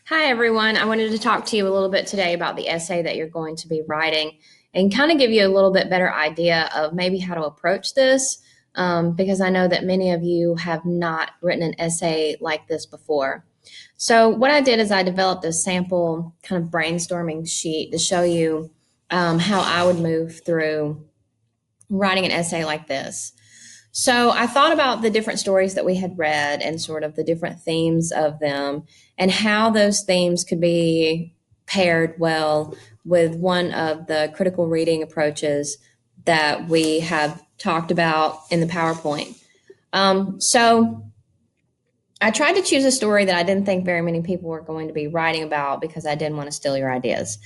Hi, everyone. I wanted to talk to you a little bit today about the essay that you're going to be writing and kind of give you a little bit better idea of maybe how to approach this, because I know that many of you have not written an essay like this before. So, what I did is I developed a sample kind of brainstorming sheet to show you how I would move through writing an essay like this. So I thought about the different stories that we had read and sort of the different themes of them and how those themes could be paired well with one of the critical reading approaches that we have talked about in the PowerPoint. So I tried to choose a story that I didn't think very many people were going to be writing about because I didn't want to steal your ideas.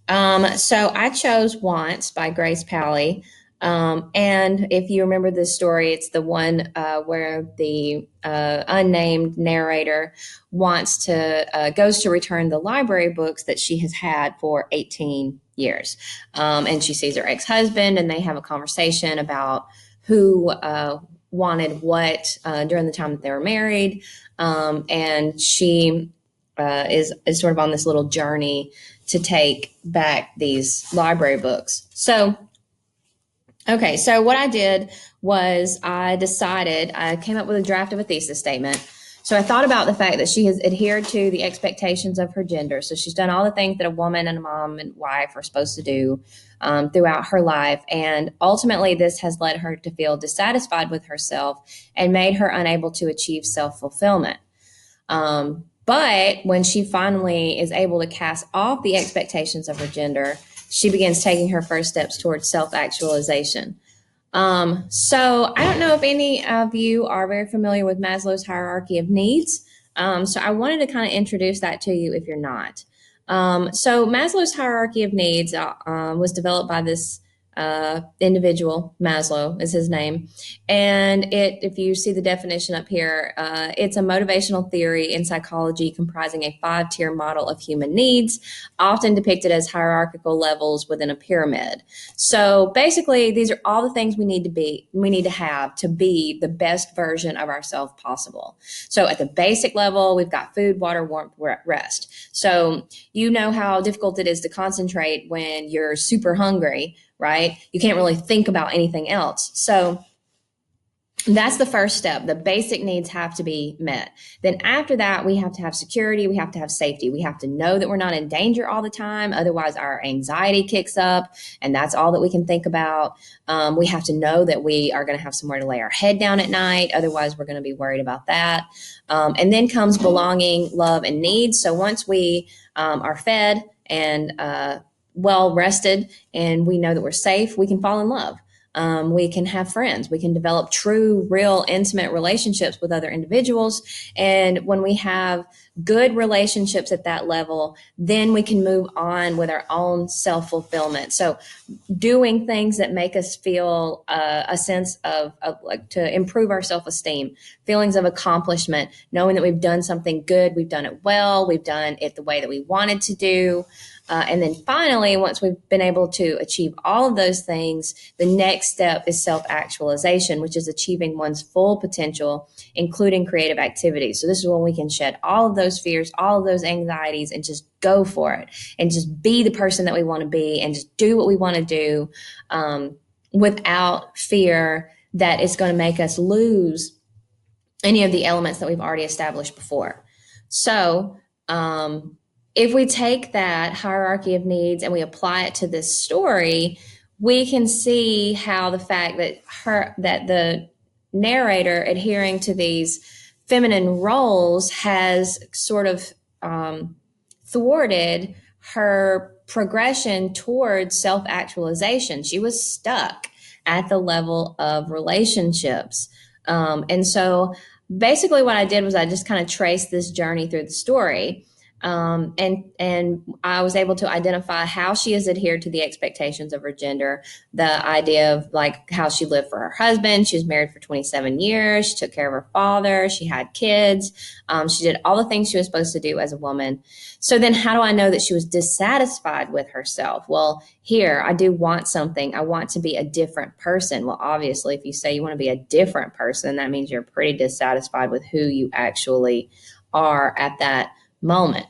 So I chose Once by Grace Paley. And if you remember this story, it's the one where the unnamed narrator goes to return the library books that she has had for 18 years. And she sees her ex-husband and they have a conversation about who wanted what during the time that they were married. And she is sort of on this little journey to take back these library books. So what I did was I came up with a draft of a thesis statement. So I thought about the fact that she has adhered to the expectations of her gender. So she's done all the things that a woman and a mom and wife are supposed to do throughout her life. And ultimately, this has led her to feel dissatisfied with herself and made her unable to achieve self-fulfillment. But when she finally is able to cast off the expectations of her gender, she begins taking her first steps towards self-actualization. So I don't know if any of you are very familiar with Maslow's hierarchy of needs. So I wanted to kind of introduce that to you if you're not. So Maslow's hierarchy of needs was developed by this individual. Maslow is his name. And if you see the definition up here, it's a motivational theory in psychology comprising a 5-tier model of human needs, often depicted as hierarchical levels within a pyramid. So basically, these are all the things we need to have to be the best version of ourselves possible. So at the basic level, we've got food, water, warmth, rest. So you know how difficult it is to concentrate when you're super hungry, right? You can't really think about anything else. So that's the first step. The basic needs have to be met. Then after that, we have to have security. We have to have safety. We have to know that we're not in danger all the time. Otherwise, our anxiety kicks up, and that's all that we can think about. We have to know that we are going to have somewhere to lay our head down at night. Otherwise, we're going to be worried about that. And then comes belonging, love, and needs. So once we are fed and well rested and we know that we're safe, we can fall in love. We can have friends. We can develop true, real, intimate relationships with other individuals. And when we have good relationships at that level, then we can move on with our own self-fulfillment. So doing things that make us feel a sense of like to improve our self-esteem, feelings of accomplishment, knowing that we've done something good, we've done it well, we've done it the way that we wanted to do. And then finally, once we've been able to achieve all of those things, the next step is self-actualization, which is achieving one's full potential, including creative activities. So this is when we can shed all of those fears, all of those anxieties, and just go for it and just be the person that we want to be and just do what we want to do without fear that it's going to make us lose any of the elements that we've already established before. So, if we take that hierarchy of needs and we apply it to this story, we can see how the fact that the narrator adhering to these feminine roles has sort of thwarted her progression towards self-actualization. She was stuck at the level of relationships. And so basically what I did was I just kind of traced this journey through the story. And I was able to identify how she has adhered to the expectations of her gender, the idea of like how she lived for her husband. She was married for 27 years. She took care of her father. She had kids. She did all the things she was supposed to do as a woman. So then how do I know that she was dissatisfied with herself? Well, here I do want something. I want to be a different person. Well, obviously, if you say you want to be a different person, that means you're pretty dissatisfied with who you actually are at that moment.